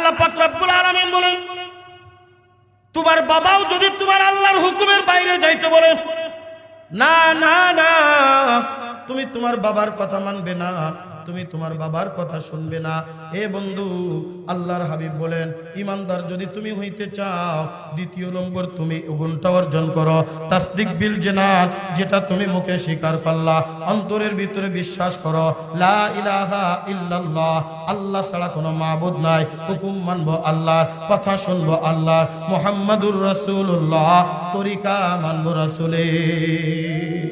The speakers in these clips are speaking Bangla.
আল্লাহ পাক রব্বুল আলামিন বলেন, তোমার বাবাও যদি তোমার আল্লাহর হুকুমের বাইরে যাইতে বলে, না না না, তুমি তোমার বাবার কথা মানবে না, তুমি তোমার বাবার কথা শুনবে না। এ বন্ধু, আল্লাহর হাবিব বলেন, ইমানদার যদি তুমি হইতে চাও, দ্বিতীয় নম্বর তুমি গুণটা অর্জন করো, তাসদিক বিল জানান, যেটা তুমি মুখে স্বীকার করলা, অন্তরের ভিতরে বিশ্বাস করো, লা ইলাহা ইল্লাল্লাহ, আল্লাহ ছাড়া কোনো মাবুদ নাই, হুকুম মানবো আল্লাহর, কথা শুনবো আল্লাহর, মুহাম্মাদুর রাসূলুল্লাহ, তরিকা মানবো রাসূলের।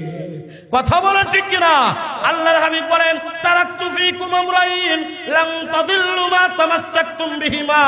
কথা বলেন ঠিক কিনা? আল্লাহর হাবিব বলেন, তারাকতু ফীকুম আমরাইন লান তাদিল্লু মা তামাসসাকতুম বিহিমা,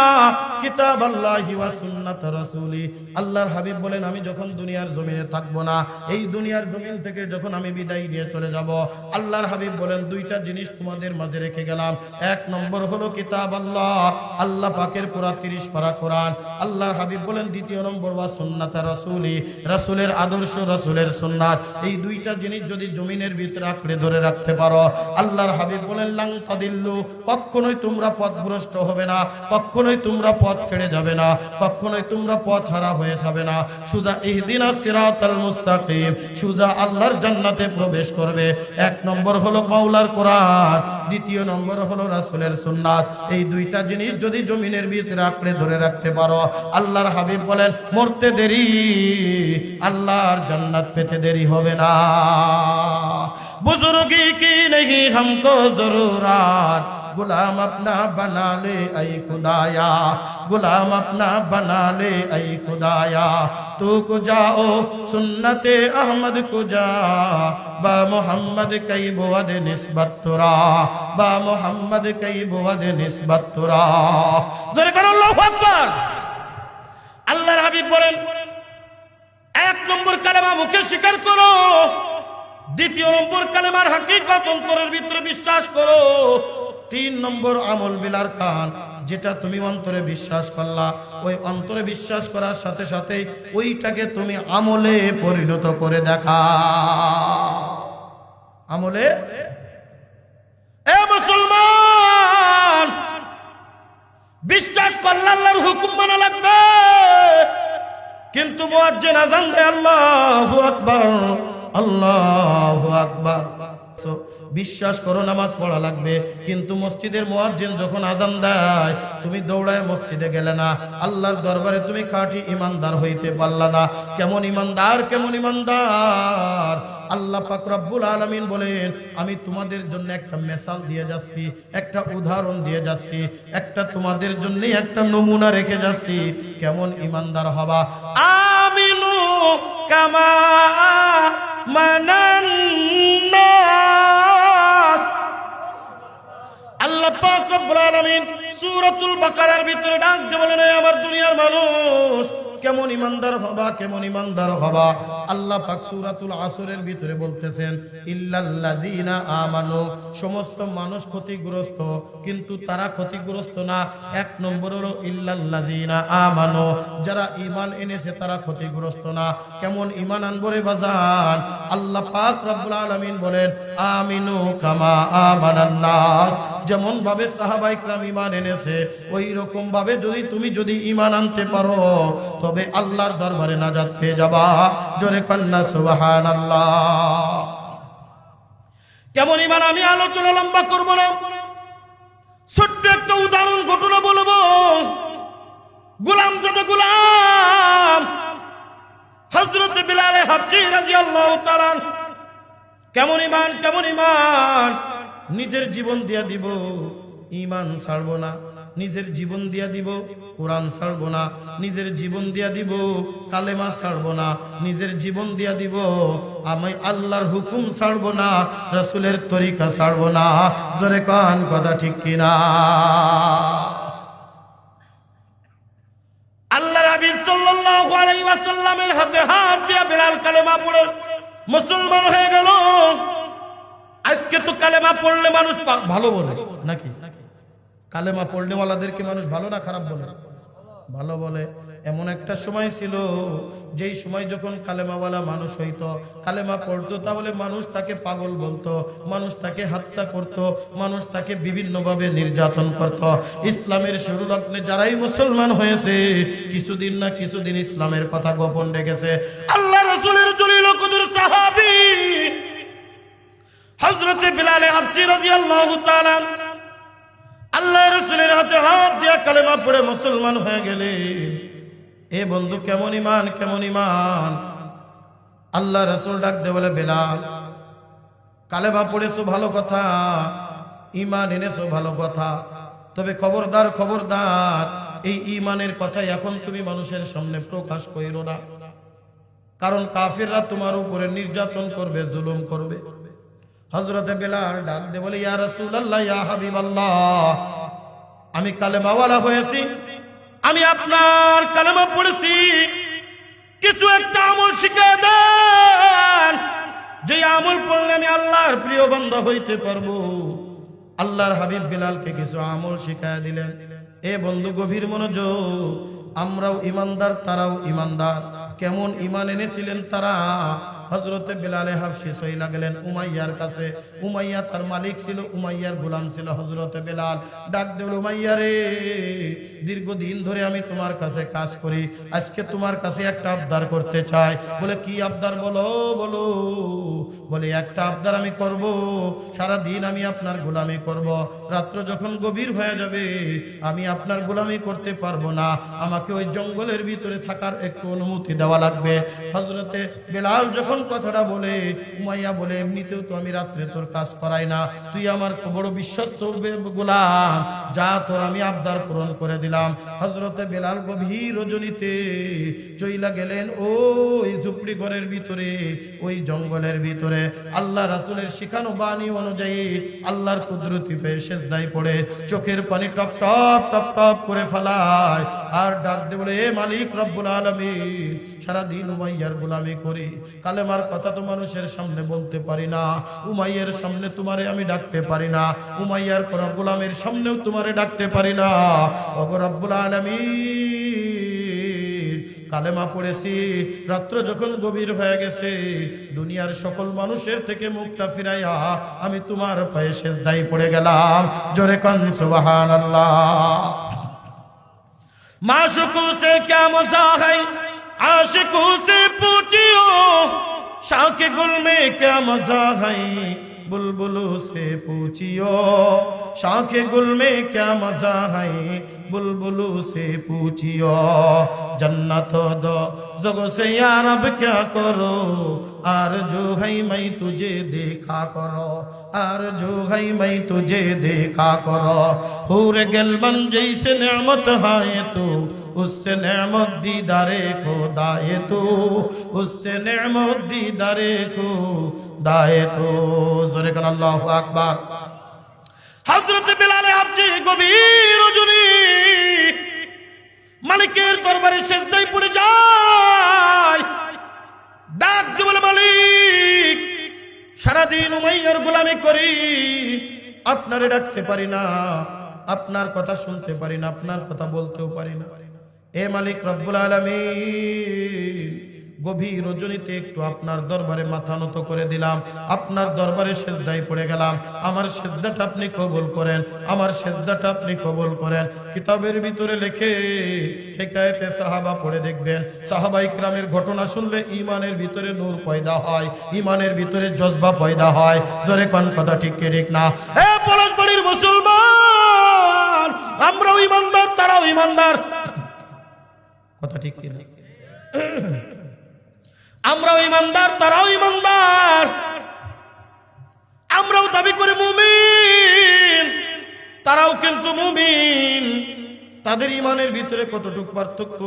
কিতাবাল্লাহি ওয়া সুন্নাত রাসূলি। আল্লাহর হাবিব বলেন, আমি যখন দুনিয়ার জমিনে থাকবো না, এই দুনিয়ার জমিন থেকে যখন আমি বিদায় নিয়ে চলে যাব, আল্লাহর হাবিব বলেন, দুইটা জিনিস তোমাদের মাঝে রেখে গেলাম। এক নম্বর হলো কিতাবাল্লাহ, আল্লাহ পাকের পুরা 30 পারা কোরআন। আল্লাহর হাবিব বলেন, দ্বিতীয় নম্বর ওয়া সুন্নাত রাসূলি, রাসূলের আদর্শ, রাসূলের সুন্নাত। এই দুইটা জিনিস যদি জমিনের ভিতরে আঁকড়ে ধরে রাখতে পারো, আল্লাহর হাবিব বলেন, লান তাদিল্লু, কখনোই তোমরা পথভ্রষ্ট হবে না, কখনোই তোমরা পথ ছেড়ে যাবে না, কখনোই তোমরা পথ হারা হয়ে যাবে না। সুজা ইহদিনাস সিরাতাল মুস্তাকিম, সুজা আল্লাহর জান্নাতে প্রবেশ করবে। এক নম্বর হলো মাওলার কোরআন, দ্বিতীয় নম্বর হলো রাসূলের সুন্নাত। এই দুইটা জিনিস যদি জমিনের ভিতরে আঁকড়ে ধরে রাখতে পারো, আল্লাহর হাবিব বলেন, মরতে দেরি, আল্লাহর জান্নাত পেতে দেরি হবে না। बुजुर्गी की नहीं हमको जरूरत, गुलाम अपना बना ले ऐ खुदाया, गुलाम अपना बना ले ऐ खुदाया, तू को जाओ सुन्नते अहमद को जा, बा मोहम्मद कई बुअद निस्बत तुरा, बा मोहम्मद कई बुअद निस्बत तुरा। जोरे करो अल्लाहु আকবার। আল্লাহর হাবিব বলেন, এক নম্বর কালেমা মুখে স্বীকার করো, দ্বিতীয় নম্বর কালেমার হাকিকত অন্তরের ভিতরে বিশ্বাস করো, তিন নম্বর আমল বিলার কান, যেটা তুমি অন্তরে বিশ্বাস করলা, ওই অন্তরে বিশ্বাস করার সাথে সাথে ওইটাকে তুমি আমলে পরিণত করে দেখা। আমলে, এ মুসলমান, বিশ্বাস করলে আল্লাহর হুকুম মানা লাগবে, কিন্তু মুয়াজ্জিন আযান দেয় আল্লাহু আকবার, আল্লাহু আকবার। বিশ্বাস করো নামাজ পড়া লাগবে, কিন্তু মসজিদের মুয়াজ্জিন যখন আযান দেয়, তুমি দৌড়ায় মসজিদে গেলে না, আল্লাহর দরবারে তুমি খাঁটি ইমানদার হইতে পারলা না। কেমন ইমানদার, কেমন ইমানদার! আল্লাহ পাক রব্বুল আলামিন বলেন, আমি তোমাদের জন্য একটা মিসাল দিয়ে যাচ্ছি, একটা উদাহরণ দিয়ে যাচ্ছি, একটা তোমাদের জন্য একটা নমুনা রেখে যাচ্ছি, কেমন ইমানদার হবা। আমিনু কামা মানান্নাস। আল্লাহ পাক রব্বুল আলামিন সূরাতুল বাকারার ভিতরে ডাক দিয়ে বলেন, আমার দুনিয়ার মানুষ, কেমন ইমানদার হবা, কেমন ইমানদার হবা। আল্লাহ পাক সূরাতুল আসরের ভিতরে বলতেছেন, ইল্লাল্লাযিনা আমানু, সমস্ত মানুষ ক্ষতিগ্রস্ত, কিন্তু তারা ক্ষতিগ্রস্ত না। এক নম্বর হলো ইল্লাল্লাযিনা আমানু, যারা ঈমান এনেছে তারা ক্ষতিগ্রস্ত না। কেমন ঈমান আনবো রে বাজান? আল্লাহ পাক রব্বুল আলামিন বলেন, আমিনু কামা আমানান নাস, যেমন ভাবে সাহাবায়ে কেরাম ঈমান এনেছে, ওই রকম ভাবে তুমি যদি ঈমান আনতে পারো, তবে আল্লাহর দরবারে নাজাত পেয়ে যাবা। জোরে কন্না সুবহানাল্লাহ। কেমন ঈমান, আমি আলোচনা লম্বা করব না, ছোট্ট একটা উদাহরণ ঘটনা বলবো। গোলাম জাদা গোলাম হযরত বিলাল হাবশী রাদিয়াল্লাহু তাআলা, কেমন ঈমান, কেমন ঈমান! নিজের জীবন দিয়া দিব, ঈমান ছাড়বো না, নিজের জীবন দিয়া দিব, কোরআন ছাড়বো না, নিজের জীবন দিয়া দিব, কালেমা ছাড়বো না, নিজের জীবন দিয়া দিব, আমি আল্লাহর হুকুম ছাড়বো না, রাসূলের তরিকা ছাড়বো না। জোরে কান, কথা ঠিক কিনা? আল্লাহর হাবিব সাল্লাল্লাহু আলাইহি ওয়াসাল্লামের হাতে হাত দিয়া বিলাল কালেমা পড়ে মুসলমান হয়ে গেল। আজকে তো কালেমা পড়লে মানুষ ভালো বলে নাকি? কালেমা পড়লে ওয়ালাদেরকে মানুষ ভালো না খারাপ বলে? ভালো বলে। এমন একটা সময় ছিল যেই সময় যখন কালেমাওয়ালা মানুষ হইতো, কালেমা পড়তো, তাহলে মানুষ তাকে পাগল বলতো, মানুষ তাকে হত্যা করত, মানুষ তাকে বিভিন্নভাবে নির্যাতন করত। ইসলামের শুরু লগ্নে যারাই মুসলমান হয়েছে কিছুদিন না কিছুদিন ইসলামের কথা গোপন রেখেছে। আল্লাহ রাসূলের জলিল কদর সাহাবী হযরত বিলাল হাবশী রাদিয়াল্লাহু তাআলা আল্লাহ রাসূলের হাতে হাত দিয়ে কালেমা পড়ে মুসলমান হয়ে গেলেন। এ বন্ধু, কেমন ঈমান, কেমন ঈমান! আল্লাহ রাসূল ডাক দিয়ে বলে, বিলাল, কালেমা পড়েছো ভালো কথা, ঈমান এনেছো ভালো কথা, তবে খবরদার, খবরদার, এই ঈমানের কথা এখন তুমি মানুষের সামনে প্রকাশ কইরো না, কারণ কাফিররা তোমার উপরে নির্যাতন করবে, জুলুম করবে। হযরত বিলাল ডাক দিয়ে বলে, ইয়া রাসূলুল্লাহ, ইয়া হাবিবাল্লাহ, আমি কালেমাওয়ালা হয়েছি, আমি আপনার কালেমা পড়েছি, কিছু একটা আমল শিখিয়ে দেন, যে আমল পড়লে আমি আল্লাহর প্রিয় বান্দা হইতে পারবো। আল্লাহর হাবিব বিলালকে কিছু আমল শিখিয়ে দিলেন। এ বন্ধু, গভীর মনোযোগ, আমরাও ইমানদার, তারাও ইমানদার। কেমন ঈমান এনেছিলেন তারা? হযরতে বিলাল হাবশী চইলা গেলেন উমাইয়ার কাছে। উমাইয়া তার মালিক ছিল, উমাইয়ার গোলাম ছিল হযরতে বিলাল। ডাক দিল, উমাইয়া রে, দীর্ঘদিন ধরে আমি তোমার কাছে কাজ করি, আজকে তোমার কাছে একটা আবদার করতে চাই। বলে, কি আবদার? বলো বলো। বলে, একটা আবদার আমি করব, সারা দিন আমি আপনার গোলামি করব, রাত্র যখন গভীর হয়ে যাবে আমি আপনার গোলামি করতে পারবো না, আমাকে ওই জঙ্গলের ভিতরে থাকার একটু অনুমতি দেওয়া লাগবে। হযরতে বিলাল যখন কথাটা বলে, উমাইয়া বলে, এমনিতেও তো আমি রাত্রে তোর কাজ করাই না, তুই আমার বড় বিশ্বস্ত গোলাম, যা তোর আমি আবদার পূরণ করে দিলাম। হযরতে বিলাল গভীর রজনীতে চইলা গেলেন ওই ঝুপড়ি ঘরের ভিতরে, ওই জঙ্গলের ভিতরে। আল্লাহ রাসূলের শিখানো বাণী অনুযায়ী আল্লাহর কুদরতি পেয়ে সিজদায় পড়ে চোখের পানি টপ টপ টপ টপ করে ফেলায়, আর ডাক দিয়ে বলে, এ মালিক রব্বুল আলামিন, সারাদিন উমাইয়ার গোলামি করি, কালেমার কথা তো মানুষের সামনে বলতে পারি না, উমাইয়ার সামনে তোমারে আমি ডাকতে পারি না, উমাইয়ার কোন গোলামের সামনেও তোমারে ডাকতে পারি না। ওগো রব্বুল আলামিন, কালেমা পড়েছি, রাত্র যখন গভীর হয়ে গেছে, দুনিয়ার সকল মানুষের থেকে মুখটা ফিরাইয়া আমি তোমার পায়ে সিজদায় পড়ে গেলাম। জোরে কান সুবহানাল্লাহ। माशुकों से क्या मजा है, आशिकों से पूछियो, शाके गुल में क्या मजा है, बुलबुलों से पूछियो, शाके गुल में क्या मजा है, बुलबुलों से पूछियो, जन्नत दो जगो से यार अब क्या करो, आरज़ू है मैं तुझे देखा करो, आरज़ू है मैं तुझे देखा करो, हूरे गिलमन जैसे नेमत है तू, उससे नेमत दीदारे को दाए तू, उससे नेमत दीदारे को दाए तू। जोरे कन अल्लाहु আকবার। হযরত বিলাল হাবশী গভীর রজনী মালিকের দরবারে সিজদায় পড়ে যায়, ডাক দিয়ে বলে, মালিক, সারাদিন উমাইয়ার গোলামি করি, আপনারে ডাকতে পারি না, আপনার কথা শুনতে পারি না, আপনার কথা বলতেও পারি না। এ মালিক রব্বুল আলামিন, গভীর রজনীতে একটু আপনার দরবারে মাথা নত করে দিলাম, আপনার দরবারে সিজদায় পড়ে গেলাম, আমার সিজদাটা আপনি কবুল করেন, আমার সিজদাটা আপনি কবুল করেন। কিতাবের ভিতরে লেখে, হিকায়েতে সাহাবা পড়ে দেখবেন, সাহাবা ইকরামের ঘটনা শুনলে ঈমানের ভিতরে নূর পয়দা হয়, ঈমানের ভিতরে জজবা পয়দা হয়। জোরে কোন কথা ঠিক কি ঠিক না? এ পলাশবাড়ির মুসলমান, আমরাও ঈমানদার, তারাও ঈমানদার, কথা ঠিক কি না? আমরাও ইমানদার, তারাও ইমানদার, আমরাও দাবি করি মুমিন, তারাও কিন্তু মুমিন। তাদের ঈমানের ভিতরে কতটুকু পার্থক্য,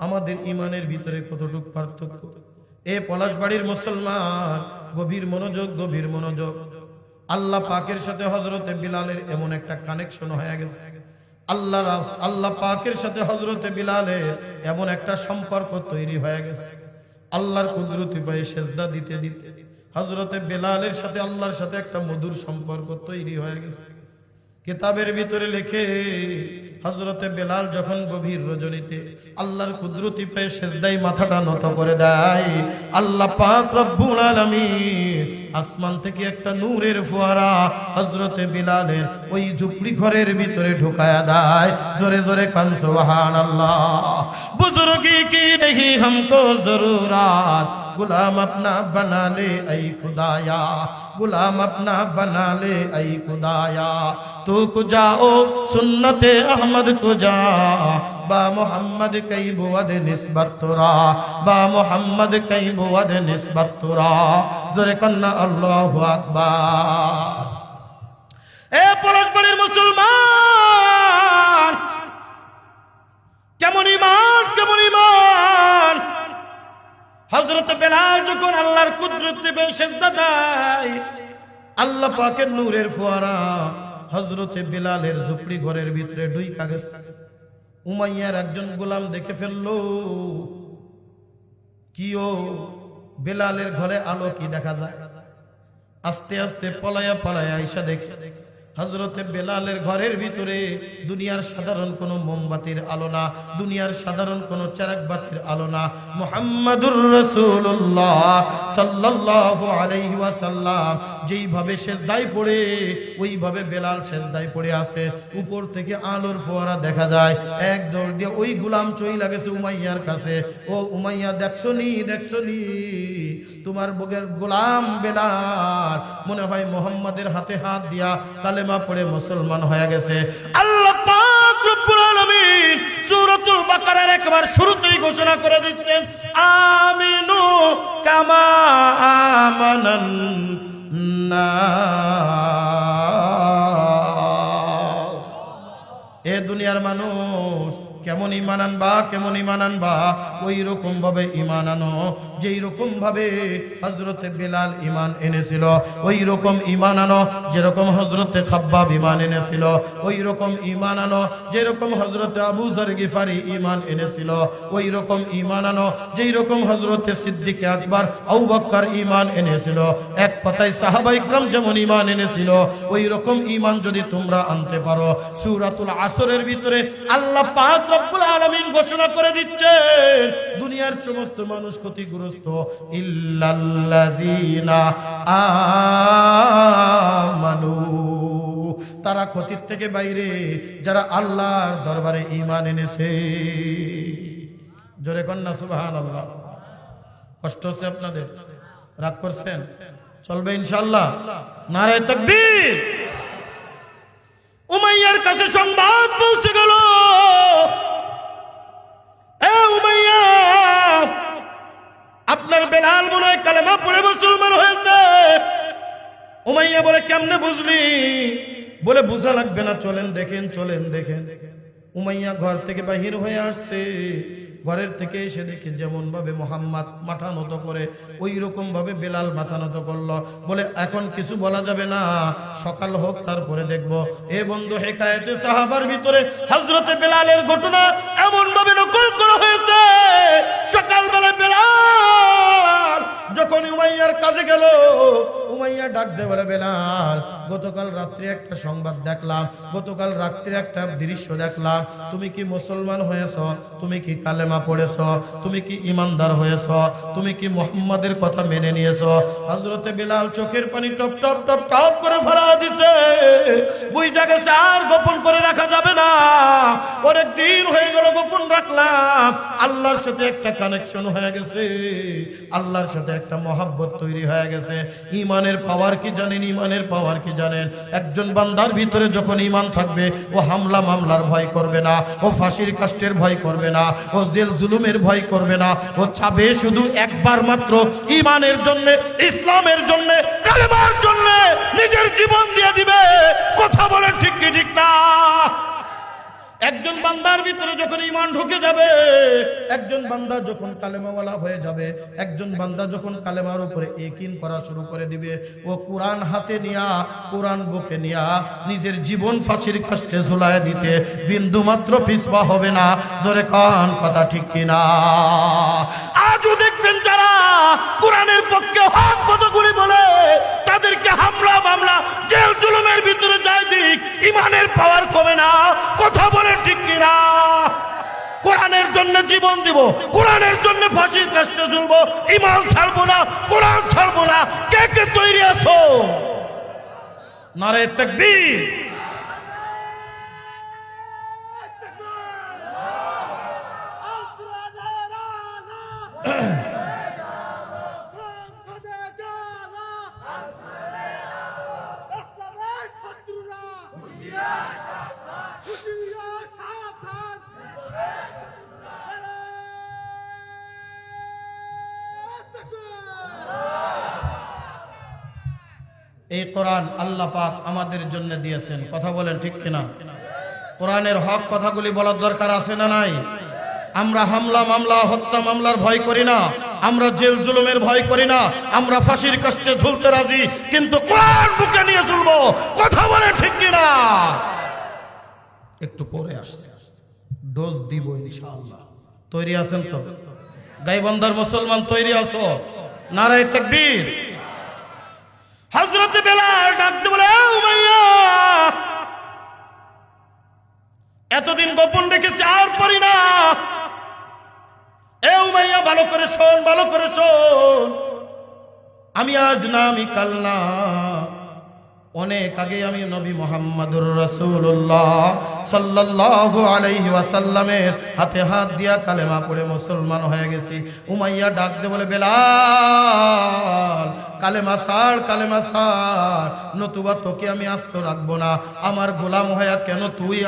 আমাদের ঈমানের ভিতরে কতটুকু পার্থক্য। এ পলাশবাড়ির মুসলমান, গভীর মনোযোগ, গভীর মনোযোগ। আল্লাহ পাকের সাথে হযরতে বিলালের এমন একটা কানেকশন হয়ে গেছে, আল্লাহ পাকের সাথে হযরতে বিলালের এমন একটা সম্পর্ক তৈরি হয়ে গেছে। আল্লাহর কুদরতি পায়ে সিজদা দিতে দিতে হযরতে বিলালের সাথে আল্লাহর সাথে একটা মধুর সম্পর্ক তৈরি হয়ে গেছে। কিতাবের ভিতরে লেখে, হযরতে বেলাল যখন গভীর রজনীতে আল্লাহর কুদরতি পেয়ে সিজদায় মাথাটা নত করে দেয়, আল্লাহ পাক রব্বুল আলামিন আসমান থেকে একটা নূরের ফোয়ারা হযরতে বেলালের ওই ঝুপড়ি ঘরের ভিতরে ঢুকায়া দেয়। জোরে জোরে কান সুবহানাল্লাহ। বুজুর্গি কি नहीं हमको जरूरत, गुलाम अपना बना ले ऐ खुदाया, गुलाम अपना बना ले ऐ खुदाया, तू को जाओ सुन्नते अहमद को जा, बा मोहम्मद कई बुवद निस्बत तुरा, बा मोहम्मद कई बुवद निस्बत तुरा। जोरे कन्ना अल्लाहु আকবার। এ পলাশবাড়ির মুসলমান, কেমন ঈমান, কেমন ঈমান। হযরত বেলাল যখন আল্লাহর কুদরতে পেয়ে সিজদা দেয়, আল্লাহ পাকের নূরের ফোয়ারা হযরতে বেলালের ঝুপড়ি ঘরের ভিতরে ঢুইকা গেছে। উমাইয়ার একজন গোলাম দেখে ফেললো, কিও বেলালের ঘরে আলো কি দেখা যায়। আস্তে আস্তে পলায়া পলায়া আইসা দেখে হযরতে বেলালের ঘরের ভিতরে দুনিয়ার সাধারণ কোনো মোমবাতির আলো না, দুনিয়ার সাধারণ কোনো চেরাগ বাতির আলো না, মুহাম্মাদুর রাসূলুল্লাহ সাল্লাল্লাহু আলাইহি ওয়াসাল্লাম যেইভাবে সিজদায় পড়ে ওইভাবে বেলাল সিজদায় পড়ে আছে। উপর থেকে আলোর ফোয়ারা দেখা যায়। এক দৌড় দিয়ে ওই গোলাম চইলা গেছে উমাইয়ার কাছে। ও উমাইয়া, দেখছনি দেখছনি তোমার বুকের গোলাম বেলাল মনে হয় মুহাম্মাদের হাতে হাত দিয়া কালেমা পড়ে মুসলমান হয়ে গেছে। আল্লাহ পাক রব্বুল আলামিন সূরাতুল বাকারার একবার শুরুতেই ঘোষণা করে দিচ্ছেন, আমিনু কামা আমানান নাস। এ দুনিয়ার মানুষ কেমন ঈমান আনবা, কেমন ঈমান আনবা, ওই রকম ভাবে ঈমান আনো যেই রকম ভাবে হযরতে বেলাল ঈমান এনেছিল। ওই রকম ঈমান আনো যেরকম হযরতে খাব্বাব ঈমান এনেছিল। ওই রকম ঈমান আনো যেরকম হযরতে আবু যর গিফারি ঈমান এনেছিল। ওই রকম ঈমান আনো যেই রকম হযরতে সিদ্দিক আকবর আবু বকর ঈমান এনেছিল। এক কথায় সাহাবায়ে কিরাম যেমন ঈমান এনেছিল, ওই রকম ঈমান যদি তোমরা আনতে পারো, সূরাতুল আসরের ভিতরে আল্লাহ পাক রব্বুল আলামিন ঘোষণা করে দিচ্ছেন, দুনিয়ার সমস্ত মানুষ ক্ষতিগ্রস্ত ইল্লাল্লাযীনা আমানু, তারা ক্ষতির থেকে বাইরে যারা আল্লাহর দরবারে ঈমান এনেছে। জোরে কন্না সুবহানাল্লাহ। কষ্ট হচ্ছে আপনাদের? রাগ করছেন? চলবে ইনশাআল্লাহ? নারায়ে তাকবীর। উমাইয়ার কাছে সংবাদ পৌঁছে গেল, এ উমাইয়া, আপনার বেলাল মনে হয় কালেমা পড়ে মুসলমান হয়েছে। উমাইয়া বলে, কেমনে বুঝলি? বলে, বুঝা লাগবে না, চলেন দেখেন, চলেন দেখেন। উমাইয়া ঘর থেকে বাহির হয়ে আসছে। ঘরের থেকে এসে দেখে যেমন ভাবে মুহাম্মদ মাথা নত করে ওই রকম ভাবে বেলাল মাথা নত করলো। বলে, এখন কিছু বলা যাবে না, সকাল হোক তারপরে দেখবো। এ বন্ধু, হেকায়েতে সাহাবার ভিতরে হযরতে বেলালের ঘটনা এমন ভাবে নকল করা হয়েছে। সকালবেলা বেলাল যখন উমাইয়ার কাছে গেল, উমাইয়া ডাক দে বলে, বেলাল, গতকাল রাত্রে একটা সংবাদ দেখলাম, গতকাল রাত্রে একটা দৃশ্য দেখলাম। তুমি কি মুসলমান হয়েছ? তুমি কি কালেমা পড়েছ? তুমি কি ইমানদার হয়েছ? তুমি কি মুহাম্মাদের কথা মেনে নিয়েছ? হযরতে বেলাল চোখের পানি টপ টপ টপ টপ করে ফেলা দিছে। বুঝা গেছে আর গোপন করে রাখা যাবে না। অনেক দিন হয়ে গেল গোপন রাখলাম। আল্লাহর সাথে একটা কানেকশন হয়ে গেছে, আল্লাহর সাথে একটা মহব্বত তৈরি হয়ে গেছে। ঈমানের পাওয়ার কি জানেন? ঈমানের পাওয়ার কি জানেন? একজন বান্দার ভিতরে যখন ঈমান থাকবে, ও হামলা মামলার ভয় করবে না, ও ফাঁসির কাষ্টের ভয় করবে না, ও জেল জুলুমের ভয় করবে না। ও চাবে শুধু একবার মাত্র ঈমানের জন্য, ইসলামের জন্য, কালেমার জন্য নিজের জীবন দিয়ে দিবে। কথা বলেন ঠিক কি ঠিক না? একজন বান্দার ভিতরে যখন ঈমান ঢুকে যাবে, একজন বান্দা যখন কালেমাওয়ালা হয়ে যাবে, একজন বান্দা যখন কালেমার উপরে ইয়াকিন করা শুরু করে দিবে, ও কোরআন হাতে নিয়া, কোরআন বুকে নিয়া নিজের জীবন ফাঁসির কাষ্টে ঝুলায় দিতে বিন্দু মাত্র পিছপা হবে না। জোরে কান, কথা ঠিক কিনা? আজও দেখবেন যারা কোরআনের পক্ষে হক কথাগুলি বলে, তাদেরকে হামলা মামলা, জেল জুলুমের ভিতরে যায় দিন। দিক ইমানের পাওয়ার কমে না। কথা বলে ঠিক কিনা? কোরআনের জন্য জীবন দিব, কোরআনের জন্য ফাঁসির কাস্টে ঝুলবো, ইমান ছাড়বো না, কোরআন ছাড়বো না। কে কে তৈরি আছো? নারে তাকবীর। এই কোরআন আল্লাহ পাক আমাদের জন্য দিয়েছেন। কথা বলেন ঠিক কিনা? কোরআনের হক কথাগুলি বলার দরকার আছে না নাই? আমরা হামলা মামলা হত্যা মামলার ভয় করি না, আমরা জেল জুলুমের ভয় করি না, আমরা ফাঁসির কাস্টে ঝুলতে রাজি, কিন্তু কোরআন বুকে নিয়ে ঝুলবো। কথা বলেন ঠিক কিনা? একটু পরে আসছে, ডোজ দিব ইনশাআল্লাহ। তৈরি আছেন তো? গাইবান্ধার মুসলমান তৈরি আছো? নারায়ে তাকবীর। হযরত বেলাল ডাকতে বলে, উমাইয়া এতদিন গোপন রেখেছি আর পারি না। এ উমাইয়া ভালো করে শোন, ভালো করে শোন। আমি আজ না, আমি কাল না, অনেক আগে আমি নবী মুহাম্মদুর রাসূলুল্লাহ সাল্লাল্লাহু আলাইহি ওয়াসাল্লামের হাতে হাত দিয়া কালেমা পড়ে মুসলমান হয়ে গেছি। উমাইয়া ডাকতে বলে, বেলাল কালেমা ছাড়, কালেমা ছাড়, নতুবা তোকে আমি আস্ত রাখবো না। আমার গোলাম হইয়া কেন তুই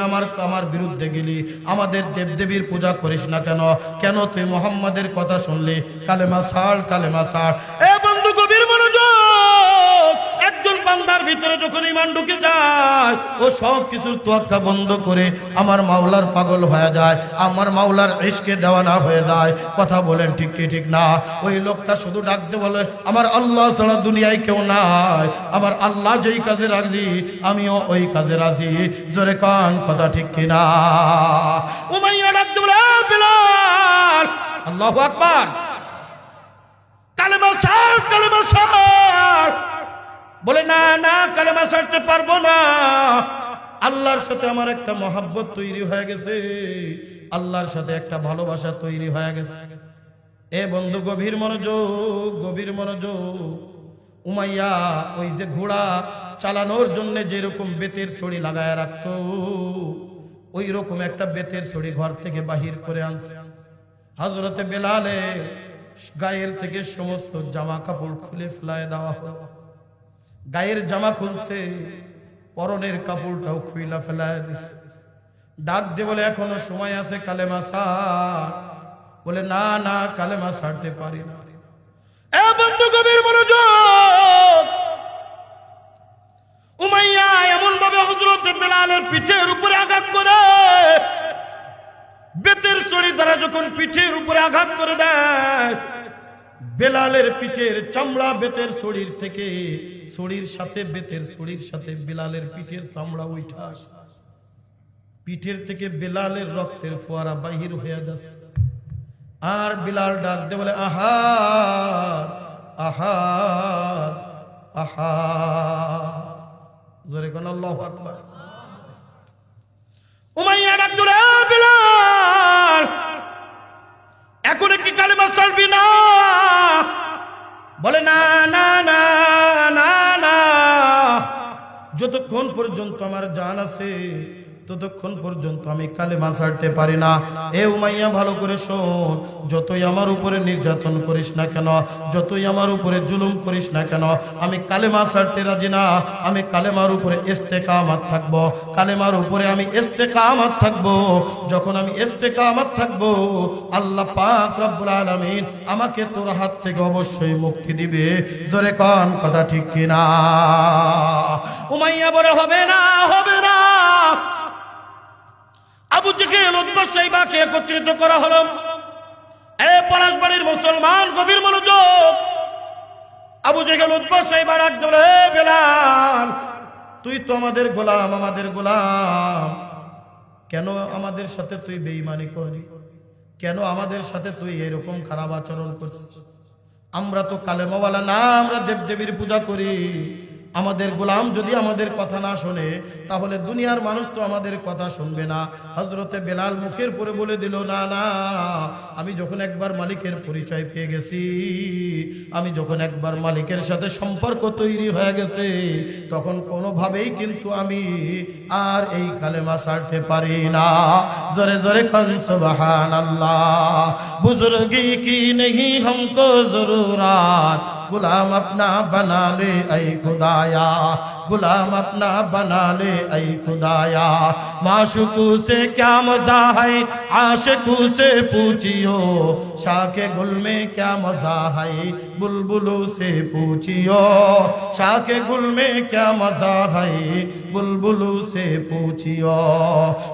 আমার বিরুদ্ধে গেলি? আমাদের দেবদেবীর পূজা করিস না কেন? কেন তুই মুহাম্মাদের কথা শুনলি? কালেমা ছাড়, কালেমা ছাড়। এ বন্ধু গভীর মনোযোগ। একজন বান্দার ভিতরে যখন ঈমান ঢুকে যায়, ও সব কিছুর তোয়াক্কা বন্ধ করে আমার মাওলার পাগল হয়ে যায়, আমার মাওলার ইশকে দেওয়ানা হয়ে যায়। কথা বলেন ঠিক কি ঠিক না? ওই লোকটা শুধু ডাকতে বলে, আমার আল্লাহ ছাড়া দুনিয়ায় কেউ নাই, আমার আল্লাহ যেই কাজে রাজি আমিও ওই কাজে রাজি। জোরে কান, কথা ঠিক কিনা? উমাইয়া ডাকতে বলে, বেলাল আল্লাহু আকবার, কালেমা ছাড়, কালেমা ছাড়। বলে, না না, কালেমা ছাড়তে পারবো না। আল্লাহর সাথে আমার একটা মহাব্বত তৈরি হয়ে গেছে, আল্লাহর সাথে একটা ভালোবাসা তৈরি হয়ে গেছে। এ বন্ধু গভীর মনোযোগ, গভীর মনোযোগ। উমাইয়া ওই যে ঘোড়া চালানোর জন্য যেরকম বেতের ছড়ি লাগায় রাখতো, ওই রকম একটা বেতের ছড়ি ঘর থেকে বাহির করে আনছে। হযরতে বেলালে গায়ের থেকে সমস্ত জামা কাপড় খুলে ফেলায় দেওয়া হলো। গায়ের জামা খুলছে, পরনের কাপড়টাও খুইলা ফেলায় দিছে। ডাক দিয়ে বলে, এখনো সময় আছে, কালেমা ছাড়। বলে, না না, কালেমা ছাড়তে পারি না। এ বন্ধু গভীর মনোযোগ। উমাইয়া এমন ভাবে হযরত বেলালের পিঠের উপরে আঘাত করে, বেতের ছড়ি দ্বারা যখন পিঠের উপরে আঘাত করে দেয়, বেলালের পিঠের চামড়া বেতের ছড়ির থেকে, ছড়ির সাথে বেতের ছড়ির সাথে বেলালের পিঠের চামড়া উঠা আসে। পিঠের থেকে বেলালের রক্তের ফোয়ারা বাহির হয়ে যাচ্ছে। আর বিলাল ডাক দিয়ে বলে, আহার আহার আহার। জোরে কোন আল্লাহু আকবার। উমাইয়া ডাক দিল, বিলাল এখন কি কালেমা ছাড়বি না? বলে, না না না না না, যতক্ষণ পর্যন্ত আমার জান আছে ততক্ষণ পর্যন্ত আমি কালেমা ছাড়তে পারি না। এ উমাইয়া ভালো করে শোন, যতই আমার উপরে নির্যাতন করিস না কেন, যতই আমার উপরে জুলুম করিস না কেন, আমি কালেমা ছাড়তে রাজি না। আমি কালেমার উপরে ইস্তেকামাত থাকবো, কালেমার উপরে আমি ইস্তেকামাত থাকবো। যখন আমি ইস্তেকামাত থাকবো, আল্লাহ পাক রব্বুল আলামিন আমাকে তোর হাত থেকে অবশ্যই মুক্তি দিবে। জোরে কান, কথা ঠিক কিনা? উমাইয়া বলে, হবে না, হবে না। আবু জেহেল, উতবা, শাইবাকে একত্রিত করা হলো। এ পলাশবাড়ির মুসলমান গভীর মনোযোগ। আবু জেহেল, উতবা, শাইবা ডাক দিল, হে বেলাল, তুই তো আমাদের গোলাম, আমাদের গোলাম, কেন আমাদের সাথে তুই বেঈমানি করলি? কেন আমাদের সাথে তুই এরকম খারাপ আচরণ করছিস? আমরা তো কালেমাওয়ালা না, আমরা দেবদেবীর পূজা করি, আমাদের গোলাম যদি আমাদের কথা না শোনে তাহলে দুনিয়ার মানুষ তো আমাদের কথা শুনবে না। হযরতে বেলাল মুখের পরে বলে দিল, না না, আমি যখন একবার মালিকের পরিচয় পেয়ে গেছি, আমি যখন একবার মালিকের সাথে সম্পর্ক তৈরি হয়ে গেছে, তখন কোনোভাবেই কিন্তু আমি আর এই কালেমা ছাড়তে পারি না। জোরে জোরে কান সুবহানাল্লাহ। বুজুর্গি কি नहीं हमको जरूरत, गुलाम अपना बना ले ऐ खुदाया, गुलाम अपना बना ले ऐ खुदाया। माशुकू से क्या मजा है आशिकू से पूछियो, शाके गुल में क्या मजा है बुलबुलू से पूछियो, शाके गुल में क्या मजा है बुलबुलू से पूछियो।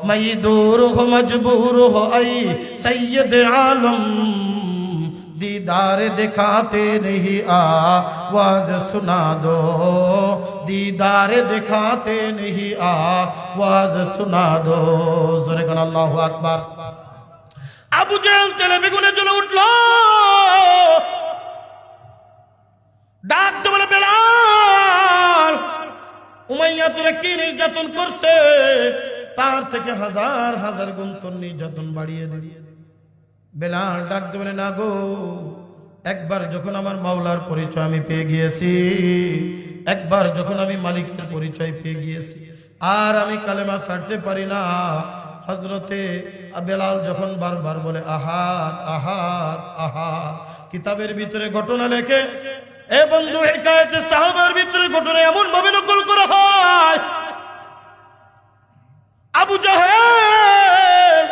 मैं दूर हो मजबूर हो ऐ सैयद आलम, दीदार दिखाते नहीं आवाज सुना दो, दीदार दिखाते नहीं आवाज सुना दो। जोरे कन अल्लाहु আকবার। আবু জেহেল তেলে বেগুনে জ্বলে উঠল, ডাক দিয়ে বলে, বেলাল, উমাইয়া তোরে কি নির্যাতন করছে, তার থেকে হাজার হাজার গুণ তোর নির্যাতন বাড়িয়ে দিবি। বেলাল ডাক দিয়ে বলে, না গো, একবার যখন আমার মাওলার পরিচয় আমি পেয়ে গিয়েছি, একবার যখন আমি মালিকের পরিচয় পেয়ে গিয়েছি, আর আমি কালেমা ছাড়তে পারি না। হযরতে বেলাল যখন বারবার বলে আহাদ আহাদ আহাদ, কিতাবের ভিতরে ঘটনা লেখে, এ বন্ধু, হিকায়াতে সাহাবার ভিতরে ঘটনা এমন ভাবে নকল করা হয়, আবু জাহেল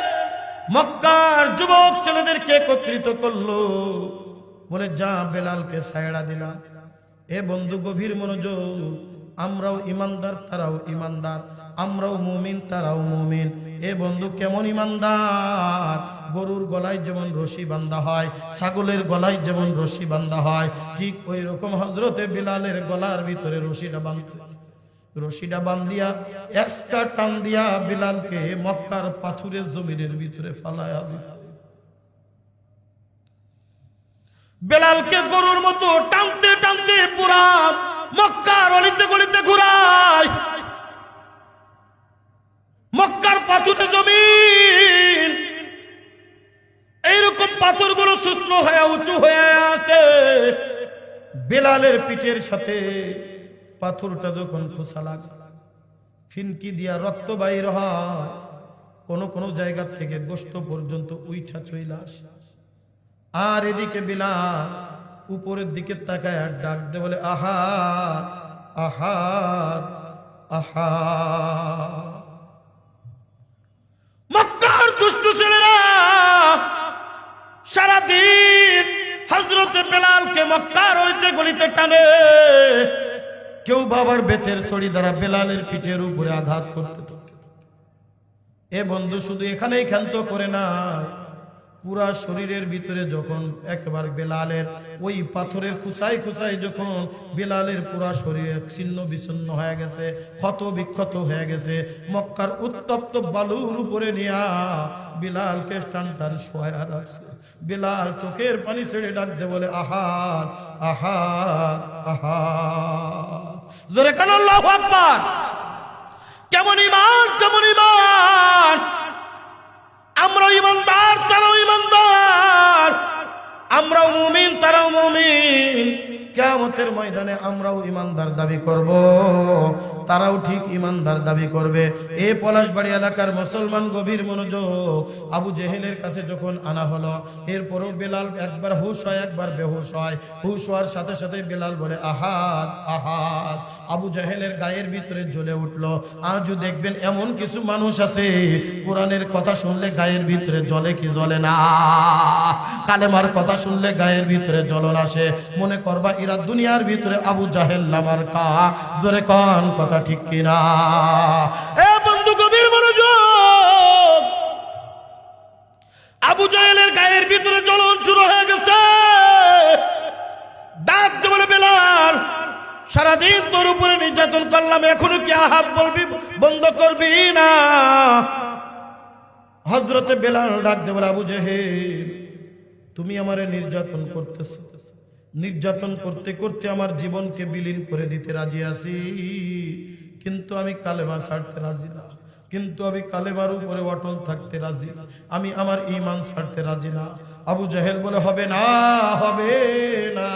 মক্কার যুবক ছেলেদেরকে একত্রিত করলো, বলে যা বেলালকে ছায়ড়া দিলা। এ বন্ধু, গভীর মনোযোগ, আমরাও ইমানদার তারাও ইমানদার, আমরাও মুমিন তারাও মুমিন। এ বন্ধু, কেমন ইমানদার? গরুর গলায় যেমন রশি বান্ধা হয়, ছাগলের গলায় যেমন রশি বান্ধা হয়, ঠিক ওই রকম হযরতে বেলালের গলার ভিতরে রশিটা বাঁধছে। রশিটা বান্ধিয়া একটা টান দিয়া বেলালকে মক্কার পাথুরের জমিনের ভিতরে ফালায়া দিছে। বেলালকে গরুর মতো টানতে টানতে পুরা মক্কার অলিতে গলিতে ঘুরায়। মক্কার পাথুরে জমিন, এইরকম পাথরগুলো শুষ্ক হয়ে উঁচু হয়ে আছে। বেলালের পিঠের সাথে পাথরটা যখন খোসা লাগে, ফিনকি দিয়া রক্ত বাইর হয়, কোন কোন জায়গা থেকে গোশত পর্যন্ত উইঠা চইলা আসে। আর এদিকে বেলাল উপরের দিকে তাকায় আর ডাক দে বলে, আহাদ আহাদ আহাদ। মক্কার দুষ্ট ছেলেরা সারাদিন হযরতে বেলালকে মক্কার অলিতে গলিতে টানে। কেউ বাবার বেতের ছড়ি দ্বারা বেলালের পিঠের উপরে আঘাত করতে থাকে। এ বন্ধু, শুধু এখানেই ক্ষান্ত করে না, পুরা শরীরের ভিতরে যখন একবার বেলালের ওই পাথরের খুসাই খুসাই যখন বেলালের পুরা শরীর ছিন্ন বিচ্ছিন্ন হয়ে গেছে, ক্ষত বিক্ষত হয়ে গেছে, মক্কার উত্তপ্ত বালুর উপরে নিয়া বেলালকে টান টান শোয়া রাখছে। বেলাল চোখের পানি ছেড়ে ডাকতে বলে, আহাদ আহাদ আহাদ। জোরে কান আল্লাহু আকবার। কেমন ঈমান, কেমন ঈমান! আমরাও ঈমানদার তারাও ঈমানদার, আমরাও মুমিন তারাও মুমিন। কিয়ামতের ময়দানে আমরাও ঈমানদার দাবি করব, তারাও ঠিক ঈমানদার দাবি করবে। এই পলাশবাড়ি এলাকার মুসলমান গভীর মনোযোগ, আবু জেহেলের কাছে যখন আনা হলো, এরপরও বেলাল একবার হুশ হয় একবার বেহুশ হয়। হুশ হওয়ার সাথে সাথে বেলাল বলে, আহাদ আহাদ। আবু জেহেলের গায়ের ভিতরে জ্বলে উঠলো। আজও দেখবেন এমন কিছু মানুষ আছে, কোরআনের কথা শুনলে গায়ের ভিতরে জ্বলে কি জ্বলে না, কালেমার কথা শুনলে গায়ের ভিতরে জ্বলন আসে। মনে করবা এরা দুনিয়ার ভিতরে আবু জাহেল নামার কা। জোরে কোন কথা ঠিক কিনা? এ বন্ধু, গভীর মনোযোগ, আবু জাহেলের গায়ের ভিতরে জ্বলন শুরু হয়ে গেছে। ডাক দিয়ে বলে, বেলাল, সারাদিন তোর উপরে নির্যাতন করলাম, এখনো কি আহাব বলবি বন্ধ করবি না? হযরতে বেলাল ডাক দিয়ে বলে, আবু জেহেল, তুমি আমারে নির্যাতন করতেছো, নির্যাতন করতে করতে আমার জীবনকে বিলীন করে দিতে রাজি আছি, কিন্তু আমি কালেমা ছাড়তে রাজি না, কিন্তু আমি কালেমার উপরে অটল থাকতে রাজি, আমি আমার ঈমান ছাড়তে রাজি না। আবু জাহেল বলে হবে না, হবে না।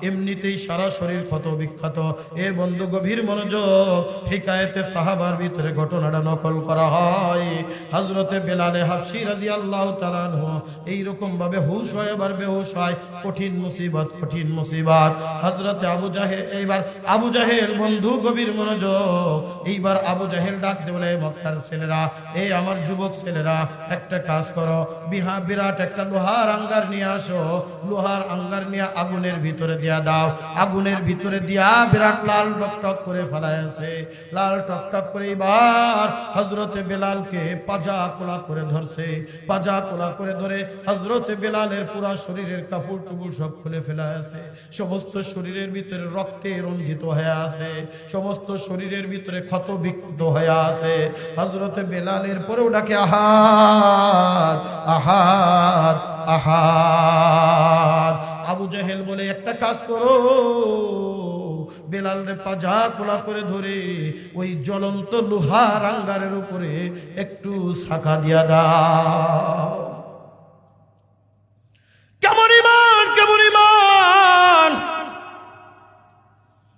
এমনিতেই সারা শরীর ক্ষত বিক্ষত। এ বন্ধু গভীর মনোযোগ, হিকায়েতে সাহাবার ভিতরে ঘটনাটা নকল করা হয়। হযরতে বেলালে হাবশী রাদিয়াল্লাহু তাআলা আনহু এইরকম ভাবে হুশ হয় আবার বেহুশ হয়, কঠিন মুসিবত, কঠিন মুসিবত। হযরতে আবু জাহেল, এইবার আবু জাহেল, বন্ধু গভীর মনোযোগ, এইবার আবু জাহেল ডাক দিয়ে বলে, মক্কার ছেলেরা, এই আমার যুবক ছেলেরা, একটা কাজ করো, বিরাট একটা লোহার আঙ্গার নিয়ে আসো, লোহার আঙ্গার নিয়ে আগুনের ভিতরে দিয়া দাও, আগুনের ভিতরে দিয়া বিরাট লাল টকটক করে ফেলাইছে, লাল টকটক করে এবার হযরতে বেলালকে পাজা কোলা করে ধরছে, পাজা কোলা করে ধরে হযরতে বেলালের পুরা শরীরের কাপড় চোপড় সব খুলে ফেলাইছে, সমস্ত শরীরের ভিতরে রক্তে রঞ্জিত হয়ে আছে, সমস্ত শরীরের ভিতরে ক্ষত বিক্ষত হয়ে আছে। হযরতে বেলালের পরেও ডাকে আহাদ, আহাদ, আহাদ। আবু জাহেল বলে, একটা কাজ করো, বেলাল রে পাজা খোলা করে ধরে ওই জ্বলন্ত লোহার আঙ্গারের উপরে একটু ছাকা দিয়া দাও। কেমন ঈমান, কেমন ঈমান!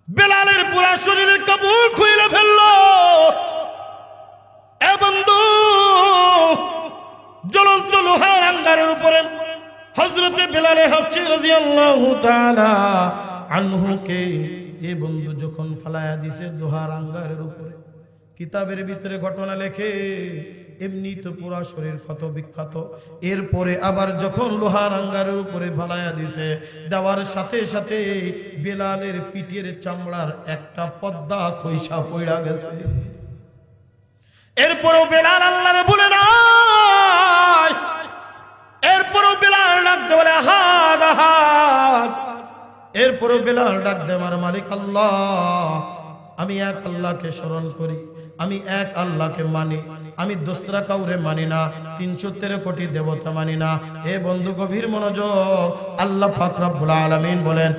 বেলালের পুরা শরীরের কাপড় খুলে ফেললো। এ বন্ধু, জ্বলন্ত লোহার আঙ্গারের উপরে হযরতে বেলালে হাবশী রাদিয়াল্লাহু তাআলা আনহুকে এ বন্ধু যখন ফালায়া দিছে লোহার আঙ্গারের উপরে, কিতাবের ভিতরে ঘটনা লেখে, এমনি তো পুরা শরীর ক্ষত বিক্ষত, এরপরে আবার যখন লোহার আঙ্গারের উপরে ফালায়া দিছে, দেওয়ার সাথে সাথে বেলালের পিঠের চামড়ার একটা পর্দা খইসা পড়া গেছে। এরপরও বেলাল আল্লাহরে বলে না, এরপরও বেলাল ডাক দে বলে আহাদ, আহাদ। এরপরও বেলাল ডাক দে, আমার মালিক আল্লাহ, আমি এক আল্লাহকে স্মরণ করি, আমি এক আল্লাহকে মানি, আমি দোসরা কাউরে মানি না, ৩১৩ কোটি দেবতা মানি না। এ বন্ধু গভীর মনোযোগ, আল্লাহ পাক রব্বুল আলামিন বলেন,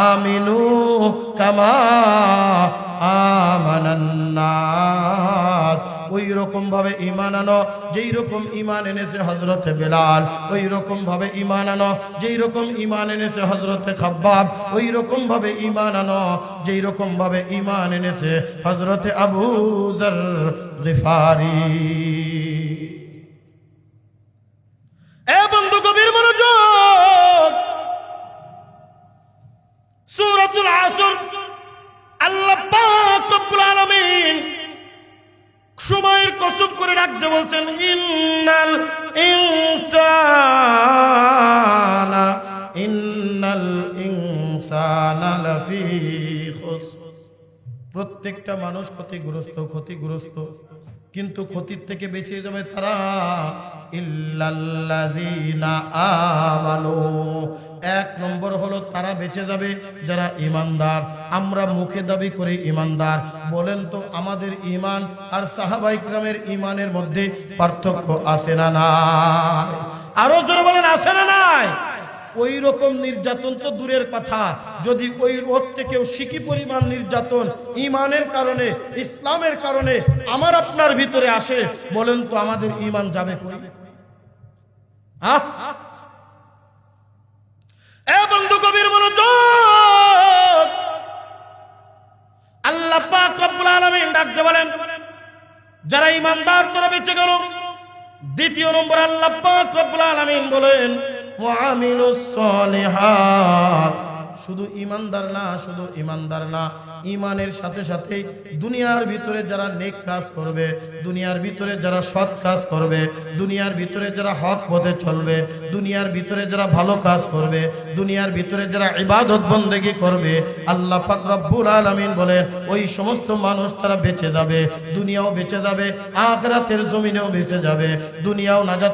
আমিনু কামা আমানান নাস। ওই রকম ভাবে ঈমান আনো যেই রকম ঈমান এনেছে হযরতে বেলাল, ওই রকম ভাবে ঈমান আনো যেই রকম ঈমান এনেছে হযরতে খাব্বাব, ওই রকম ভাবে ঈমান আনো যেই রকম ভাবে ঈমান এনেছে হযরতে আবু যর গিফারি। এ বন্ধু গভীর মনোযোগ, সূরাতুল আসর, আল্লাহ পাক রব্বুল আলামিন সময়ের কসম করে রাখতে বলছেন, ইন্নাল ইনসানা লাফি খুসর। প্রত্যেকটা মানুষ ক্ষতিগ্রস্ত, কিন্তু ক্ষতির থেকে বেঁচে যাবে তারা, ইল্লাল্লাযীনা আমানু। এক নম্বর হলো তারা বেঁচে যাবে যারা ঈমানদার। আমরা মুখে দাবি করে ঈমানদার, বলেন তো আমাদের ঈমান আর সাহাবায়ে কেরামের ঈমানের মধ্যে পার্থক্য আছে না নাই? আরো জোরে বলেন, আছে না নাই? ওই রকম নির্যাতন তো দূরের কথা, যদি ওই ওর থেকেও শিকি পরিমাণ নির্যাতন ঈমানের কারণে, ইসলামের কারণে আমার আপনার ভিতরে আসে, বলেন তো আমাদের ঈমান যাবে কই? এ বন্ধু গভীর মনোযোগ, আল্লাহ পাক রব্বুল আলামিন ডাকতে বলেন, যারা ঈমানদার তারা বেঁচে গেল। দ্বিতীয় নম্বর আল্লাহ পাক রব্বুল আলামিন বলেন, ওয়ামিলুস সলিহাত। শুধু ঈমানদার না, শুধু ঈমানদার না, ঈমানের সাথে সাথে দুনিয়ার ভিতরে যারা নেক কাজ করবে, দুনিয়ার ভিতরে যারা সৎ কাজ করবে, দুনিয়ার ভিতরে যারা হক পথে চলবে, দুনিয়ার ভিতরে যারা ভালো কাজ করবে, দুনিয়ার ভিতরে যারা ইবাদত বন্দেগী করবে, আল্লাহ পাক রব্বুল আলামিন বলেন ওই সমস্ত মানুষ তারা বেঁচে যাবে, দুনিয়াও বেঁচে যাবে, আখিরাতের জমিনেও বেঁচে যাবে, দুনিয়াও নাজাত